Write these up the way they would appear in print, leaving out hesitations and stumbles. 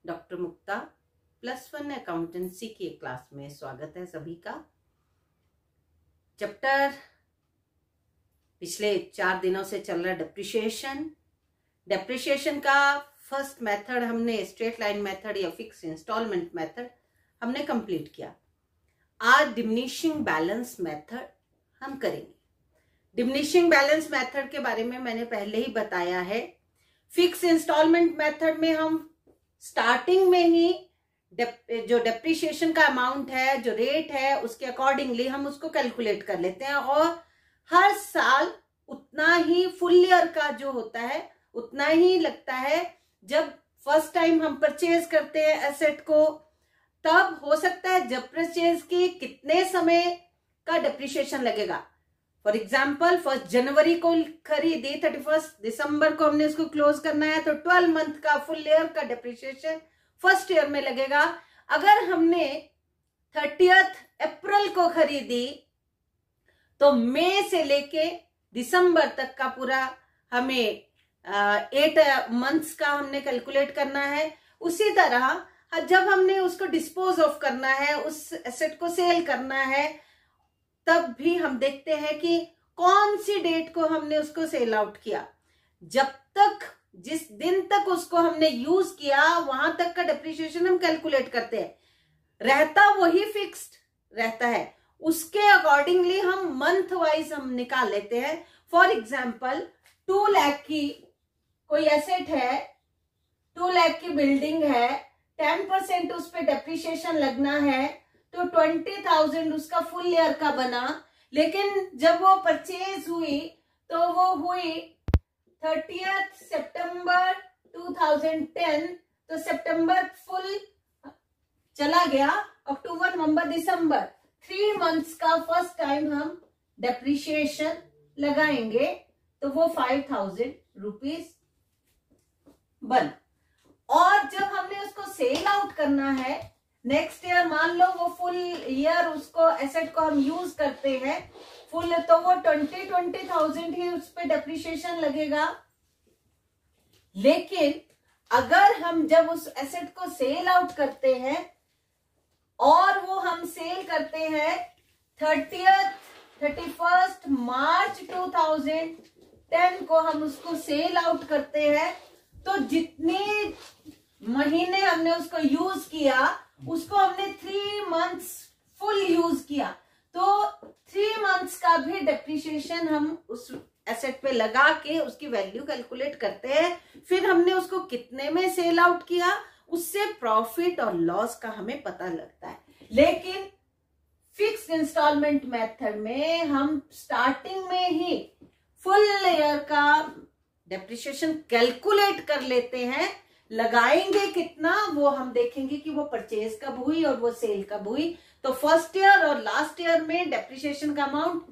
Doctor मुक्ता +1 accountancy की class में स्वागत है सभी का। चैप्टर पिछले 4 दिनों से चल रहा है डेप्रिसिएशन का फर्स्ट मेथड हमने स्ट्रेट लाइन मेथड या फिक्स इंस्टॉलमेंट मेथड हमने कंप्लीट किया। आज डिमिनिशिंग बैलेंस मेथड हम करेंगे। डिमिनिशिंग बैलेंस मेथड के बारे में मैंने पहले ही बताया है। फिक्स इंस्टॉलमेंट मेथड में हम स्टार्टिंग में ही जो डेप्रिसिएशन का अमाउंट है, जो रेट है, उसके अकॉर्डिंगली हम उसको कैलकुलेट कर लेते हैं और हर साल उतना ही फुल ईयर का जो होता है उतना ही लगता है। जब फर्स्ट टाइम हम परचेज करते हैं एसेट को, तब हो सकता है जब परचेज की कितने समय का डेप्रिसिएशन लगेगा। फॉर एग्जाम्पल 1 जनवरी को खरीदी, 31 दिसंबर को हमने इसको क्लोज करना है, तो 12 मंथ का फुल ईयर का डेप्रिसिएशन फर्स्ट ईयर में लगेगा। अगर हमने 30 अप्रैल को खरीदी तो मई से लेके दिसंबर तक का पूरा हमें 8 मंथ्स का हमने कैलकुलेट करना है। उसी तरह जब हमने उसको डिस्पोज ऑफ करना है, उस एसेट को सेल करना है, तब भी हम देखते हैं कि कौन सी डेट को हमने उसको सेल आउट किया। जब तक जिस दिन तक उसको हमने यूज किया वहां तक का डेप्रिसिएशन हम कैलकुलेट करते हैं, रहता वही फिक्स्ड रहता है। उसके अकॉर्डिंगली हम मंथ वाइज हम निकाल लेते हैं। फॉर एग्जाम्पल 2 लाख की कोई एसेट है, 2 लाख की बिल्डिंग है, 10% उस पर डेप्रिसिएशन लगना है, तो 20,000 उसका फुल ईयर का बना। लेकिन जब वो परचेज हुई तो वो हुई 30 सितंबर 2010, तो सितंबर फुल चला गया, अक्टूबर नवंबर दिसंबर 3 मंथ्स का फर्स्ट टाइम हम डेप्रिसिएशन लगाएंगे, तो वो 5,000 रुपीज बन। और जब हमने उसको सेल आउट करना है नेक्स्ट ईयर, मान लो वो फुल ईयर उसको एसेट को हम यूज करते हैं फुल, तो वो 20,000 ही उस पे डेप्रिसिएशन लगेगा। लेकिन अगर हम जब उस एसेट को सेल आउट करते हैं और वो हम सेल करते हैं 31 मार्च 2010 को हम उसको सेल आउट करते हैं, तो जितने महीने हमने उसको यूज किया उसको हमने 3 मंथ्स फुल यूज किया, तो 3 मंथ्स का भी डेप्रिसिएशन हम उस एसेट पे लगा के उसकी वैल्यू कैलकुलेट करते हैं। फिर हमने उसको कितने में सेल आउट किया, उससे प्रॉफिट और लॉस का हमें पता लगता है। लेकिन फिक्स्ड इंस्टॉलमेंट मेथड में हम स्टार्टिंग में ही फुल ईयर का डेप्रिसिएशन कैलकुलेट कर लेते हैं। लगाएंगे कितना वो हम देखेंगे कि वो परचेज कब हुई और वो सेल कब हुई। तो फर्स्ट ईयर और लास्ट ईयर में डेप्रिसिएशन का अमाउंट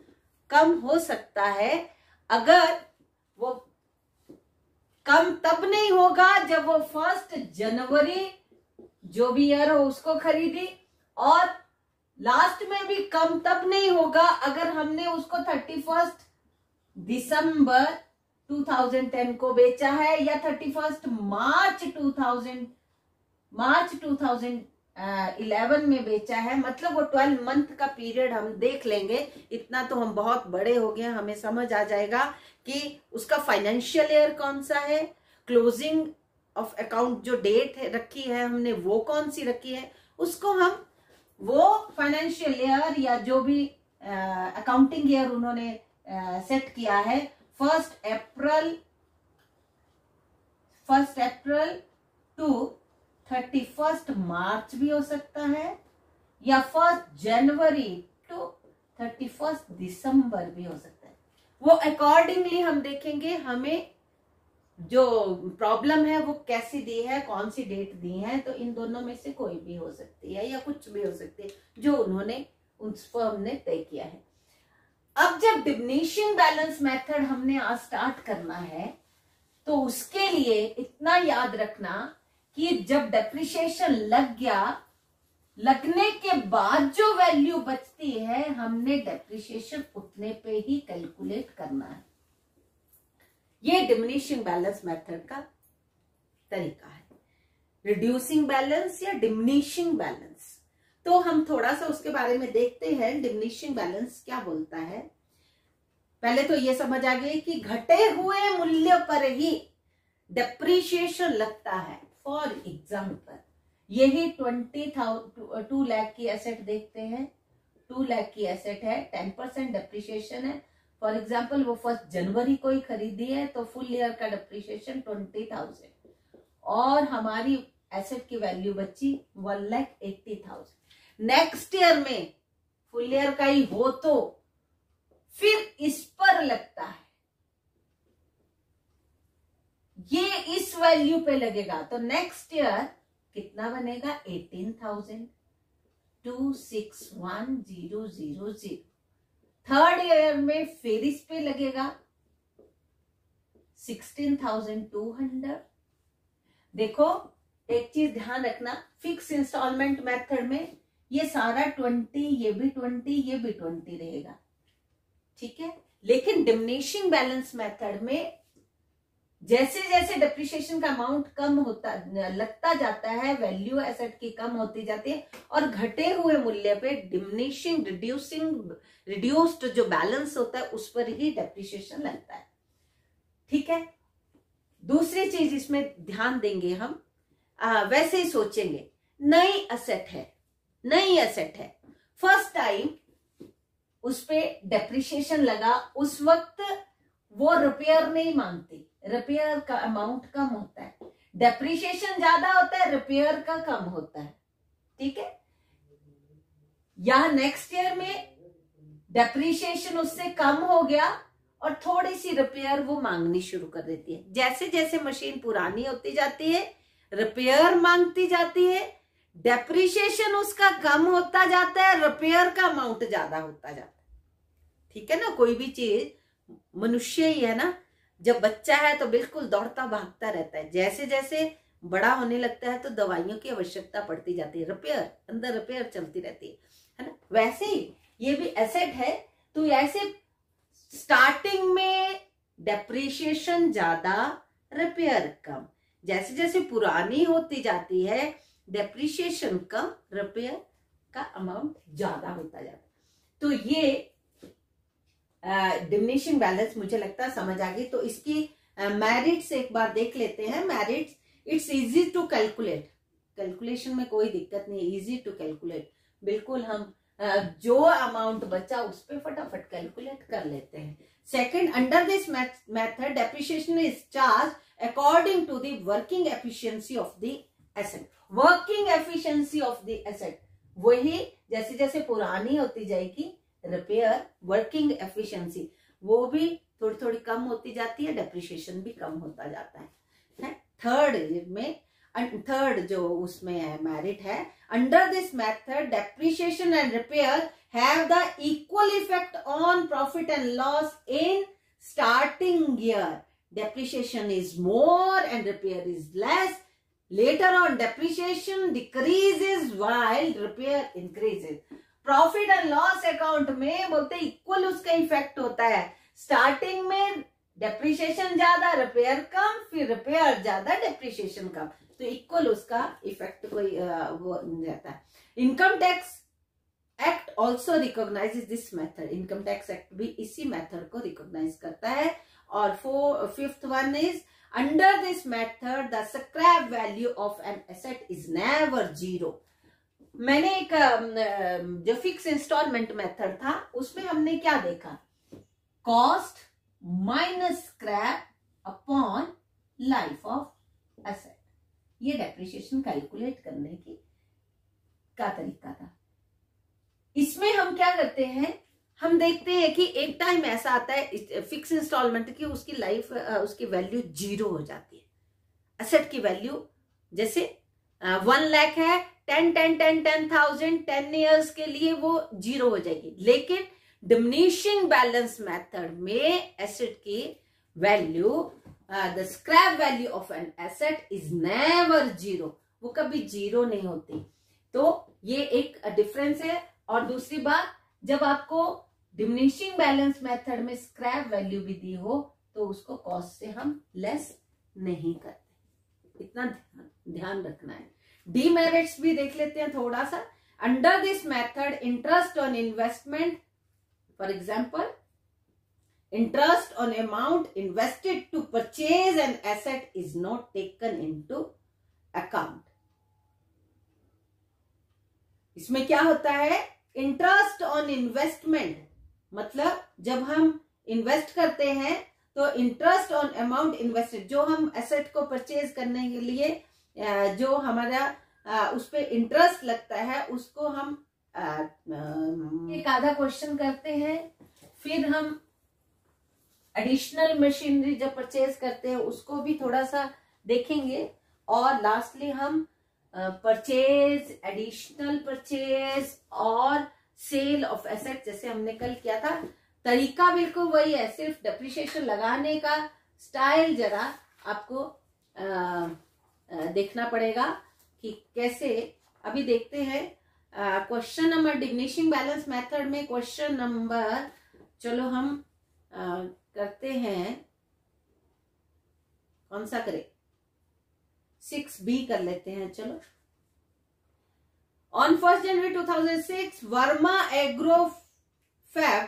कम हो सकता है। अगर वो कम तब नहीं होगा जब वो 1 जनवरी जो भी ईयर हो उसको खरीदी, और लास्ट में भी कम तब नहीं होगा अगर हमने उसको 31 दिसंबर 2010 को बेचा है या 31 मार्च 2011 में बेचा है। मतलब वो 12 मंथ का पीरियड हम देख लेंगे। इतना तो हम बहुत बड़े हो गए, हमें समझ आ जाएगा कि उसका फाइनेंशियल ईयर कौन सा है, क्लोजिंग ऑफ अकाउंट जो डेट है रखी है हमने वो कौन सी रखी है, उसको हम वो फाइनेंशियल ईयर या जो भी अकाउंटिंग ईयर उन्होंने सेट किया है, 1 अप्रैल टू 31 मार्च भी हो सकता है, या 1 जनवरी टू 31 दिसंबर भी हो सकता है। वो अकॉर्डिंगली हम देखेंगे हमें जो प्रॉब्लम है वो कैसी दी है, कौन सी डेट दी है, तो इन दोनों में से कोई भी हो सकती है या कुछ भी हो सकती है जो उन्होंने उस फर्म ने तय किया है। अब जब डिमिनिशिंग बैलेंस मेथड हमने आज स्टार्ट करना है, तो उसके लिए इतना याद रखना कि जब डेप्रिसिएशन लग गया, लगने के बाद जो वैल्यू बचती है हमने डेप्रिसिएशन उतने पे ही कैलकुलेट करना है। ये डिमिनिशिंग बैलेंस मेथड का तरीका है। रिड्यूसिंग बैलेंस या डिमिनिशिंग बैलेंस। तो हम थोड़ा सा उसके बारे में देखते हैं, डिमिनिशिंग बैलेंस क्या बोलता है। पहले तो ये समझ आ गई कि घटे हुए मूल्य पर ही डेप्रिशिएशन लगता है। फॉर एग्जाम्पल यही 2 लाख की एसेट देखते हैं, 2 लाख की एसेट है, 10% डेप्रिशिएशन है। फॉर एग्जाम्पल वो 1 जनवरी को ही खरीदी है तो फुल ईयर का डेप्रिशिएशन 20,000 और हमारी एसेट की वैल्यू बची 1,80,000। नेक्स्ट ईयर में फुल ईयर का ही हो तो फिर इस पर लगता है, ये इस वैल्यू पे लगेगा तो नेक्स्ट ईयर कितना बनेगा 18,000, 261,000। थर्ड ईयर में फिर इस पे लगेगा 16,200। देखो एक चीज ध्यान रखना, फिक्स इंस्टॉलमेंट मेथड में ये सारा 20, ये भी 20, ये भी 20 रहेगा, ठीक है। लेकिन डिमिनिशिंग बैलेंस मेथड में जैसे जैसे डेप्रिसिएशन का अमाउंट कम होता लगता जाता है, वैल्यू एसेट की कम होती जाती है और घटे हुए मूल्य पे डिमिनिशिंग रिड्यूस्ड जो बैलेंस होता है उस पर ही डेप्रिसिएशन लगता है, ठीक है। दूसरी चीज इसमें ध्यान देंगे हम, वैसे ही सोचेंगे, नई एसेट है, फर्स्ट टाइम उस पे डेप्रिसिएशन लगा, उस वक्त वो रिपेयर नहीं मांगती, रिपेयर का अमाउंट कम होता है, डेप्रिसिएशन ज्यादा होता है, रिपेयर का कम होता है, ठीक है। यहां नेक्स्ट ईयर में डेप्रिसिएशन उससे कम हो गया और थोड़ी सी रिपेयर वो मांगनी शुरू कर देती है। जैसे जैसे मशीन पुरानी होती जाती है रिपेयर मांगती जाती है, डेप्रिसिएशन उसका कम होता जाता है, रिपेयर का अमाउंट ज्यादा होता जाता है, ठीक है ना। कोई भी चीज, मनुष्य ही है ना, जब बच्चा है तो बिल्कुल दौड़ता भागता रहता है, जैसे जैसे बड़ा होने लगता है तो दवाइयों की आवश्यकता पड़ती जाती है, रिपेयर अंदर रिपेयर चलती रहती है ना। वैसे ही ये भी एसेट है, तो ऐसे स्टार्टिंग में डेप्रिसिएशन ज्यादा, रिपेयर कम, जैसे जैसे पुरानी होती जाती है डेप्रिसिएशन कम, रिपेयर का अमाउंट ज्यादा होता जाता है। तो ये डिमिनिशिंग बैलेंस मुझे लगता है समझ आ गई। तो इसकी मेरिट्स एक बार देख लेते हैं। Merits, it's easy to calculate, calculation में कोई दिक्कत नहीं, इजी टू कैलकुलेट, बिल्कुल हम जो अमाउंट बचा उस पर फटाफट कैलकुलेट कर लेते हैं। Second, under this method depreciation is charge according to the working efficiency of the asset. Working efficiency of the asset वही जैसे जैसे पुरानी होती जाएगी, रिपेयर वर्किंग एफिशिएंसी वो भी थोड़ी थोड़ी कम होती जाती है, डेप्रिसिएशन भी कम होता जाता है। थर्ड जो उसमें है मेरिट है, under this method depreciation and repair have the equal effect on profit and loss in starting year. Depreciation is more and repair is less, later on depreciation decreases while repair increases। Profit and loss account में बोलते equal उसका effect होता है, starting में depreciation ज्यादा, repair कम, फिर repair ज्यादा, depreciation कम, तो इक्वल उसका इफेक्ट कोई वो रहता है। Income tax act also recognises this method, income tax act भी इसी मेथड को रिकॉग्नाइज करता है। और fifth one is, under this method the scrap value of an asset is never zero। मैंने एक जो फिक्स इंस्टॉलमेंट मेथड था उसमें हमने क्या देखा, cost minus scrap upon life of asset, ये डेप्रिसिएशन कैलकुलेट करने का तरीका था। इसमें हम क्या करते हैं, हम देखते हैं कि एक टाइम ऐसा आता है फिक्स इंस्टॉलमेंट की, उसकी लाइफ उसकी वैल्यू 0 हो जाती है। एसेट की वैल्यू जैसे 1 लाख है, 10,000 10 ईयर्स के लिए वो 0 हो जाएगी। लेकिन डिमिनिशिंग बैलेंस मेथड में एसेट की value, the scrap value of an asset is never 0, वो कभी 0 नहीं होती। तो ये एक डिफरेंस है। और दूसरी बात, जब आपको डिमिनिशिंग बैलेंस मेथड में स्क्रैप वैल्यू भी दी हो तो उसको कॉस्ट से हम लेस नहीं करते। इतना ध्यान रखना है। डीमेरिट्स भी देख लेते हैं थोड़ा सा। Under this method interest on investment, for example interest on amount invested to purchase an asset is not taken into account. इसमें क्या होता है, इंटरेस्ट ऑन इन्वेस्टमेंट मतलब जब हम इन्वेस्ट करते हैं तो इंटरेस्ट ऑन अमाउंट इन्वेस्टेड, जो हम एसेट को परचेज करने के लिए जो हमारा उस पे इंटरेस्ट लगता है उसको हम एक आधा क्वेश्चन करते हैं, फिर हम एडिशनल मशीनरी जब परचेज करते हैं उसको भी थोड़ा सा देखेंगे, और लास्टली हम परचेज, एडिशनल परचेज और सेल ऑफ एसेट जैसे हमने कल किया था। तरीका बिल्कुल वही है, सिर्फ डेप्रिसिएशन लगाने का स्टाइल जरा आपको देखना पड़ेगा कि कैसे। अभी देखते हैं question number diminishing balance method में क्वेश्चन नंबर, चलो हम करते हैं, कौन सा करें, 6B कर लेते हैं। चलो, on 1st January 2006 Verma Agrofab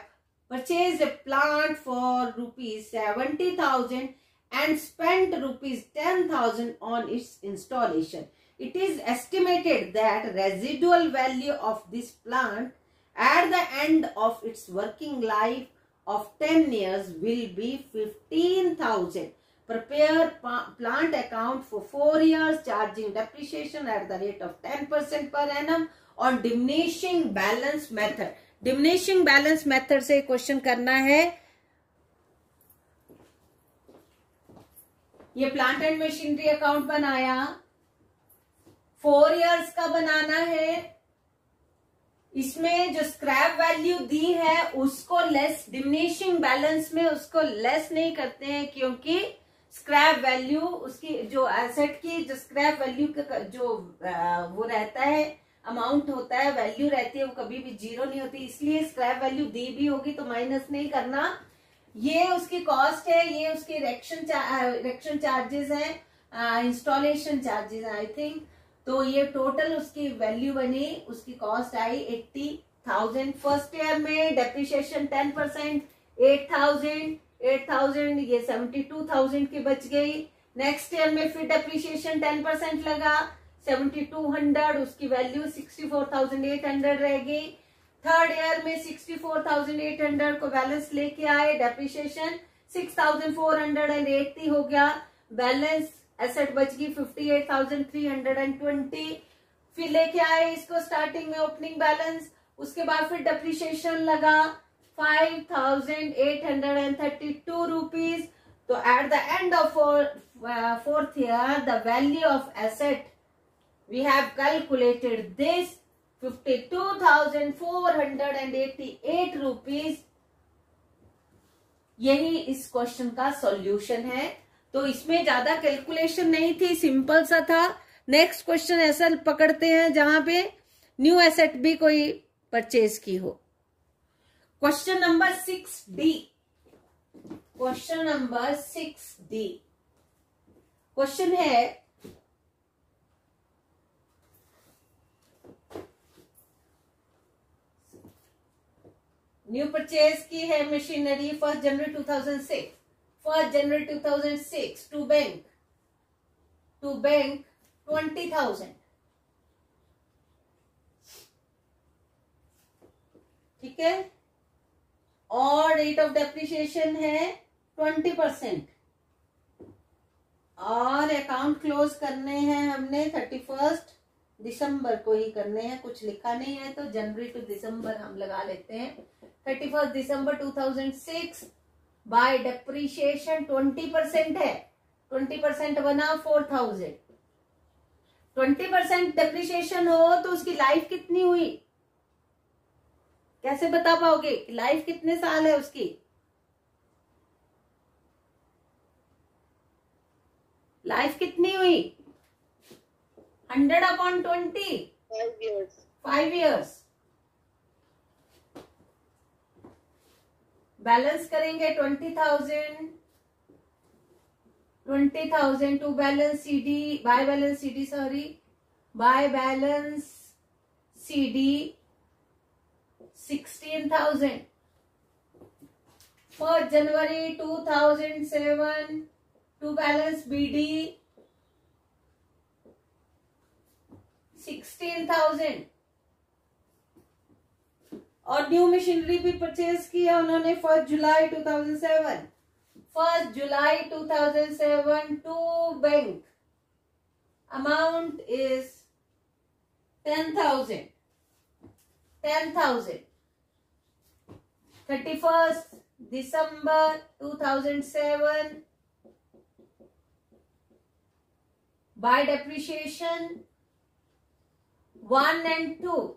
purchased a plant for ₹70,000 and spent ₹10,000 on its installation. It is estimated that residual value of this plant at the end of its working life of 10 years will be 15,000. Prepare plant account for 4 years, charging depreciation at the rate of 10% per annum on diminishing balance method. Diminishing balance method से question करना है। ये plant and machinery account बनाया, 4 years का बनाना है। इसमें जो scrap value दी है उसको लेस, डिमिनिशिंग बैलेंस में उसको लेस नहीं करते हैं, क्योंकि स्क्रैप वैल्यू उसकी जो एसेट की जो स्क्रैप वैल्यू का जो वो रहता है, अमाउंट होता है, वैल्यू रहती है, वो कभी भी जीरो नहीं होती। इसलिए स्क्रैप वैल्यू दी भी होगी तो माइनस नहीं करना। ये उसकी कॉस्ट है, ये उसके इरेक्शन चार्जेस हैं, इंस्टॉलेशन चार्जेस आई थिंक। तो ये टोटल उसकी वैल्यू बनी, उसकी कॉस्ट आई 80,000। फर्स्ट ईयर में डेप्रिसिएशन 10%, 8,000 ये 72,000 की बच गई। नेक्स्ट ईयर में फिर डेप्रिसिएशन 10% लगा, 7,200, उसकी वैल्यू 64,800 रहेगी। थर्ड ईयर में 64,800 को बैलेंस लेके आए, डेप्रिसिएशन 6,480 हो गया, बैलेंस एसेट बच गई 58,320। फिर लेके आए इसको स्टार्टिंग में ओपनिंग बैलेंस, उसके बाद फिर डेप्रिसिएशन लगा 5,832 रुपीज। तो at the end of fourth year the value of asset we have calculated this 52,488 rupees. यही इस क्वेश्चन का सॉल्यूशन है। तो इसमें ज्यादा कैलकुलेशन नहीं थी, सिंपल सा था। नेक्स्ट क्वेश्चन ऐसा पकड़ते हैं जहां पे न्यू एसेट भी कोई परचेज की हो। Question number 6D, question number 6D question है, न्यू परचेज की है machinery 1st January 2006, 1st January 2006 to bank 20,000, ठीक है। और रेट ऑफ डेप्रिसिएशन है 20%, और अकाउंट क्लोज करने हैं हमने 31 दिसंबर को ही करने हैं, कुछ लिखा नहीं है तो जनवरी टू दिसंबर हम लगा लेते हैं। 31 दिसंबर 2006 बाय डेप्रिसिएशन 20% है, 20% बना 4,000। 20% डेप्रिसिएशन हो तो उसकी लाइफ कितनी हुई, कैसे बता पाओगे लाइफ कितने साल है उसकी? लाइफ कितनी हुई? 100/20, 5 years। बैलेंस करेंगे 20,000, 20,000 to balance CD, buy balance CD, sorry, buy balance CD 16,000. For January 2007 to balance BD 16,000. और न्यू मशीनरी भी परचेज किया उन्होंने 1 जुलाई 2007. 1 July 2007 to bank. Amount is 10,000. 10,000. 31st December 2007. By depreciation 1 and 2.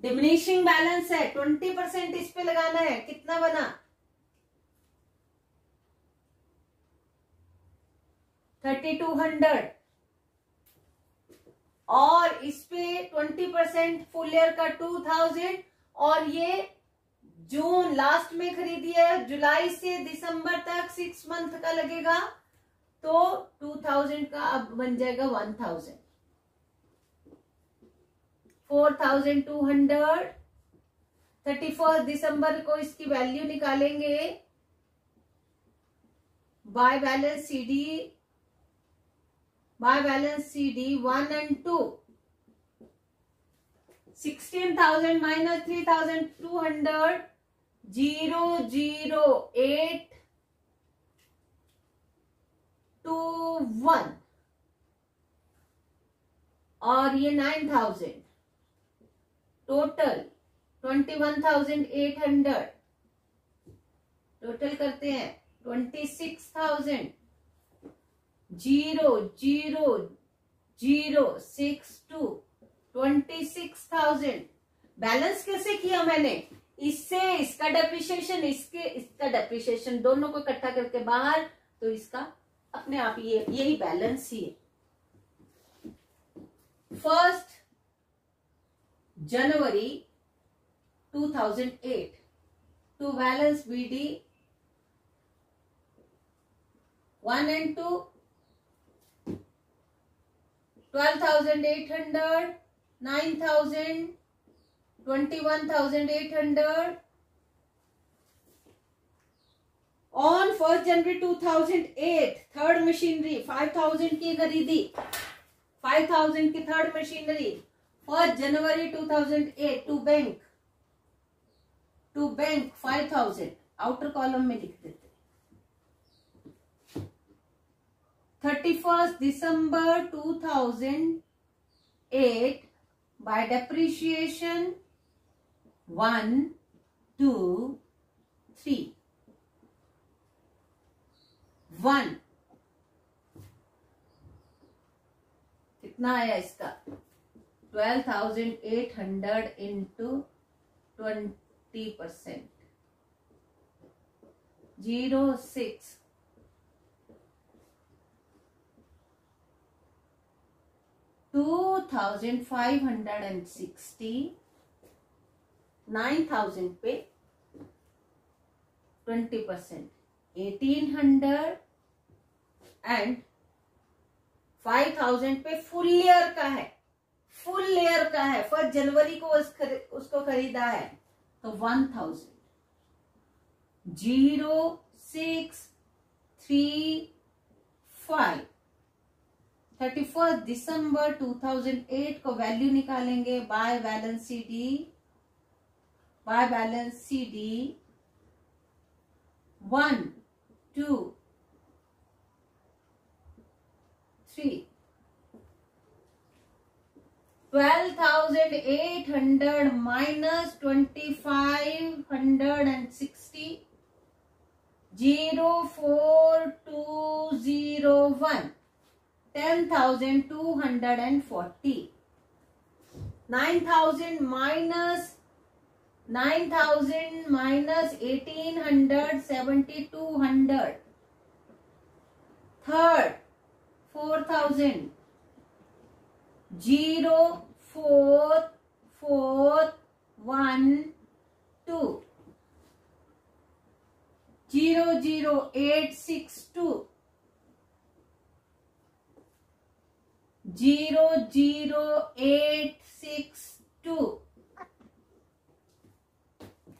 Diminishing balance है 20% इस पे लगाना है. कितना बना 3200 और इस पे 20% फुल ईयर का 2000 और ये जून लास्ट में खरीदी है. जुलाई से दिसंबर तक 6 मंथ का लगेगा तो 2000 का अब बन जाएगा 1000. 4,200. 31 दिसंबर को इसकी वैल्यू निकालेंगे. By balance CD 1 and 2. 16,000 minus 3,200 00821 और ये 9,000. टोटल 21,800. टोटल करते हैं 26,000 00062 26,000. बैलेंस कैसे किया मैंने? इससे इसका डेप्रिसिएशन इसका डेप्रिसिएशन दोनों को इकट्ठा करके बाहर, तो इसका अपने आप यही बैलेंस ही है. 1 January 2008 to balance BD 1 and 2 12,800 9,000 21,800. On 1 January 2008 third machinery 5,000 की खरीदी. 5,000 की third machinery 1 January 2008 to bank 5,000. Outer column में लिख देते. 31st December 2008 by depreciation 1 2 3 1. कितना आया इसका 12,800 into 20% 0.6 2,560 9,000 पे 20% 1,800 एंड 5,000 पे फुल ईयर का है. फुल ईयर का है. 1 जनवरी को उसको खरीदा है तो 1,000 0,635. 31st December 2008 को वैल्यू निकालेंगे. By balance CD 1 2 3 12,800 minus 2,560 0,4201 10,240. 9,000 minus 1,800 7,200. Third 4,000 0,4,412 00862 00862।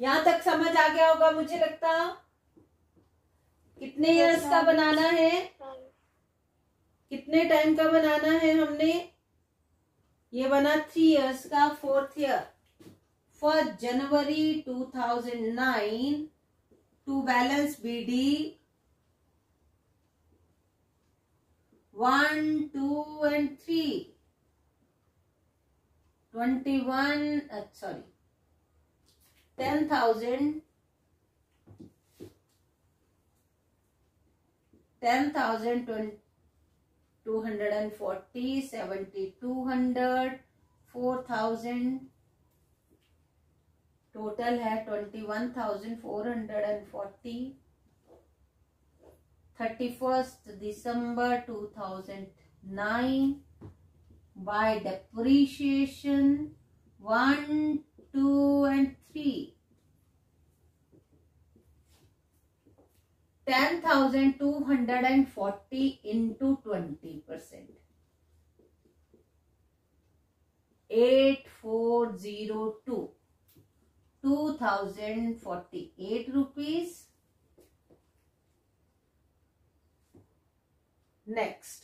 यहां तक समझ आ गया होगा मुझे लगता। कितने इयर्स का बनाना है, कितने टाइम का बनाना है हमने? ये बना 3 इयर्स का, 4th ईयर। 1 जनवरी 2009 to balance BD 1, 2 and 3 21 sorry 10,000 240 7,200 4,000 total है 21,440। 31st December 2009 by depreciation 1, 2 and 3 10,240 into 20%, 8402 2,048 rupees। Next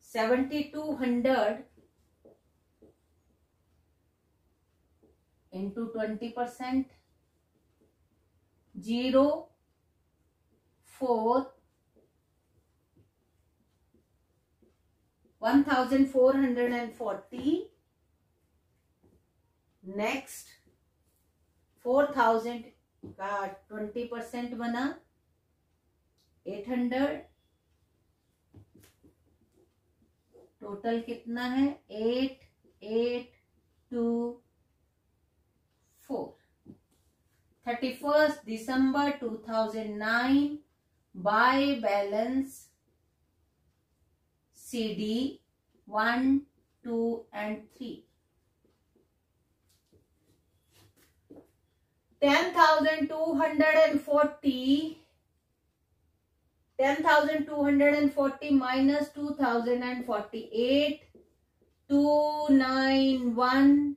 7,200 into 20%, 0 4 1,440। Next 4,000 का 20% बना 800। टोटल कितना है 8,824। 31st December 2009 by balance CD 1, 2 and 3 10,240 minus 2,048 2,918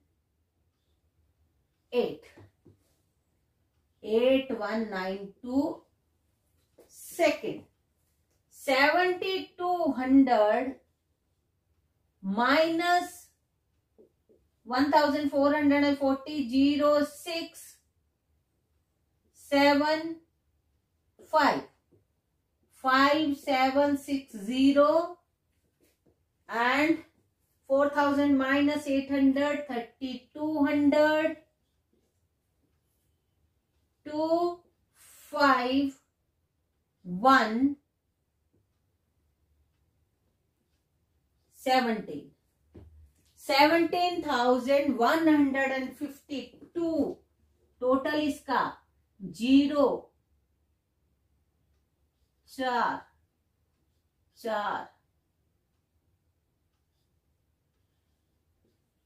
8,192। Second 7,200 minus 1,440 0,675 5,760 and 4,000 minus 800 3,200 2,5,1 17,152 total इसका 0 4 4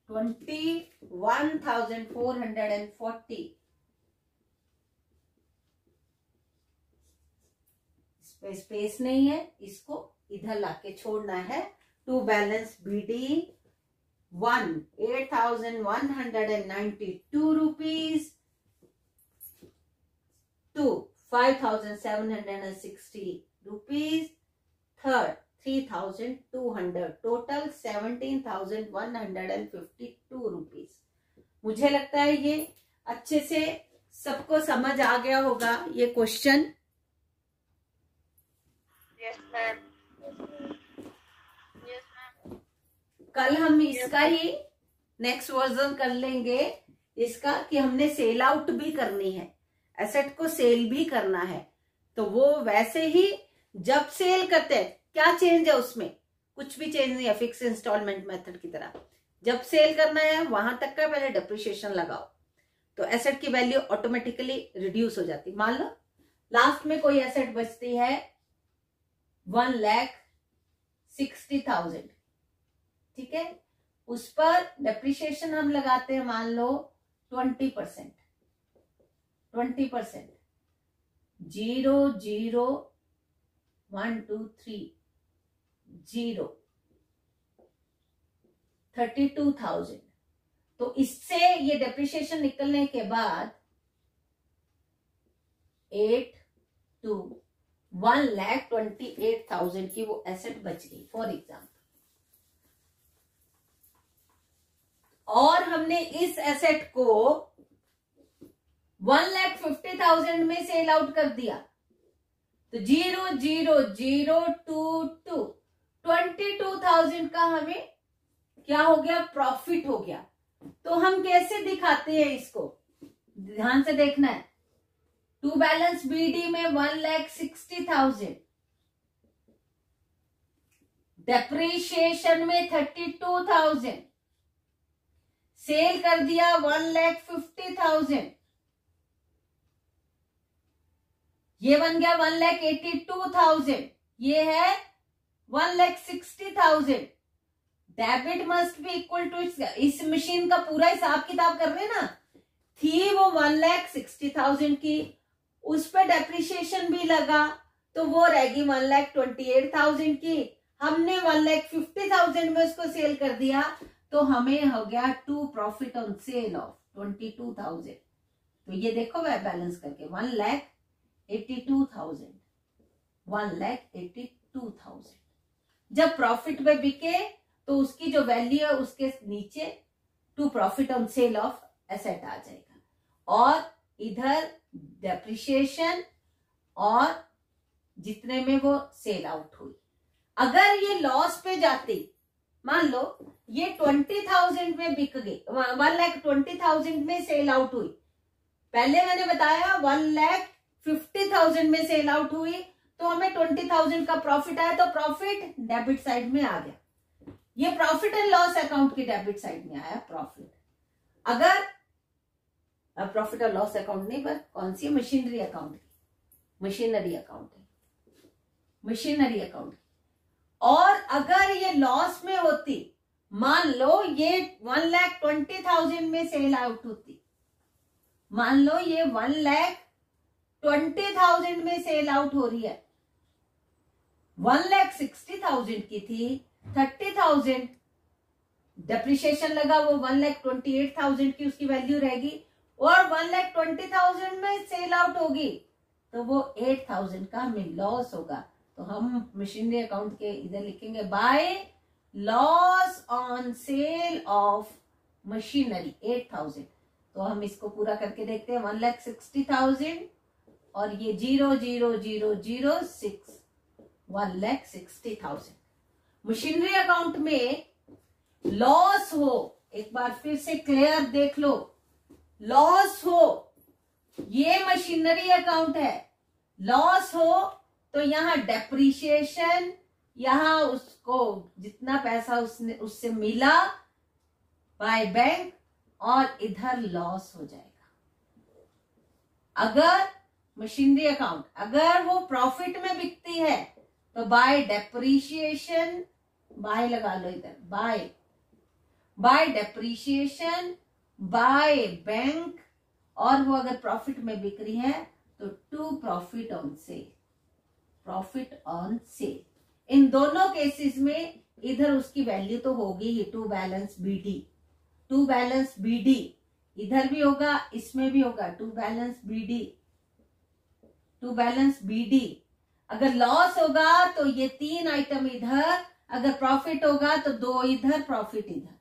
21,440। Space नहीं है, इसको इधर लाके छोड़ना है। To balance BD 1 8,192 rupees, 2 5,760 rupees, third 3,200, total 17,152 rupees. मुझे लगता है ये अच्छे से सबको समझ आ गया होगा ये क्वेश्चन। Yes ma'am. कल हम इसका ही नेक्स्ट वर्जन कर लेंगे इसका कि हमने सेल आउट भी करनी है, एसेट को सेल भी करना है। तो वो वैसे ही जब सेल करते हैं क्या चेंज है उसमें, कुछ भी चेंज नहीं है, फिक्स इंस्टॉलमेंट मेथड की तरह। जब सेल करना है वहां तक का पहले डिप्रिसिएशन लगाओ तो एसेट की वैल्यू ऑटोमेटिकली रिड्यूस हो जाती। मान लो लास्ट में कोई एसेट बचती है 1,60,000, ठीक है, उस पर डेप्रिसिएशन हम लगाते हैं मान लो 20%। 20%, 0 0 1 2 3 0, 32,000। तो इससे ये डेप्रिसिएशन निकलने के बाद 8 to 1,28,000 की वो एसेट बच गई फॉर एग्जाम्पल। और हमने इस एसेट को 1,50,000 में सेल आउट कर दिया, तो 0 0 0 2 2 22,000 का हमें क्या हो गया, प्रॉफिट हो गया। तो हम कैसे दिखाते हैं इसको, ध्यान से देखना है। टू बैलेंस बीडी में 1,60,000, डेप्रीशिएशन में 32,000, सेल कर दिया 1,50,000, ये बन गया 1,82,000, ये है 1,60,000। Debit must be equal to, इस मशीन का पूरा हिसाब किताब कर रहे हैं ना, थी वो 1,60,000 की, उस पर डेप्रिसिएशन भी लगा तो वो रहेगी 1,28,000 की। हमने 1,50,000 में उसको सेल कर दिया तो हमें हो गया to profit on sale of 22,000। तो ये देखो वह बैलेंस करके 1,82,000, 1,82,000। जब प्रॉफिट में बिके तो उसकी जो वैल्यू है उसके नीचे to profit on sale of asset आ जाएगा, और इधर डेप्रिसिएशन और जितने में वो सेल आउट हुई। अगर ये लॉस पे जाती, मान लो ये 20,000 में बिक गई, 1,20,000 में सेल आउट हुई, पहले मैंने बताया 1,50,000 में सेल आउट हुई तो हमें 20,000 का प्रॉफिट आया, तो प्रॉफिट डेबिट साइड में आ गया। ये प्रॉफिट एंड लॉस अकाउंट की डेबिट साइड में आया प्रॉफिट। अगर प्रॉफिट और लॉस अकाउंट नहीं, पर कौन सी, मशीनरी अकाउंट की, मशीनरी अकाउंट है, मशीनरी अकाउंट। और अगर ये लॉस में होती, मान लो ये 1,20,000 में सेल आउट होती, मान लो ये 1,20,000 में सेल आउट हो रही है, 1,60,000 की थी, 30,000 डेप्रिसिएशन लगा, वो 1,28,000 की उसकी वैल्यू रहेगी, और 1,20,000 में सेल आउट होगी तो वो 8,000 का हमें लॉस होगा। तो हम मशीनरी अकाउंट के इधर लिखेंगे by loss on sale of machinery 8,000। तो हम इसको पूरा करके देखते हैं, 1,60,000 और ये 0 0 0 0 6, 1,60,000। मशीनरी अकाउंट में लॉस हो, एक बार फिर से क्लियर देख लो, लॉस हो, ये मशीनरी अकाउंट है, लॉस हो तो यहां डेप्रिसिएशन, यहां उसको जितना पैसा उससे मिला बाय बैंक, और इधर लॉस हो जाएगा। अगर मशीनरी अकाउंट अगर वो प्रॉफिट में बिकती है तो बाय डेप्रिसिएशन, बाय लगा लो इधर, बाय डेप्रिसिएशन, बाय बैंक, और वो अगर प्रॉफिट में बिक रही है तो to profit on sale, profit on sale. इन दोनों केसेस में इधर उसकी वैल्यू तो होगी ही, to balance BD, to balance BD इधर भी होगा, इसमें भी होगा, to balance BD, to balance BD. अगर लॉस होगा तो ये 3 आइटम इधर, अगर प्रॉफिट होगा तो 2 इधर, प्रॉफिट इधर।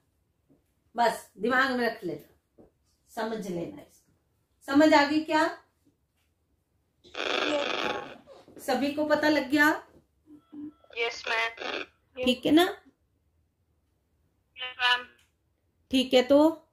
बस दिमाग में रख लेना, समझ लेना इसको। समझ आ गई क्या? सभी को पता लग गया? Yes ma'am. ठीक है ना? Yes ma'am. ठीक है, तो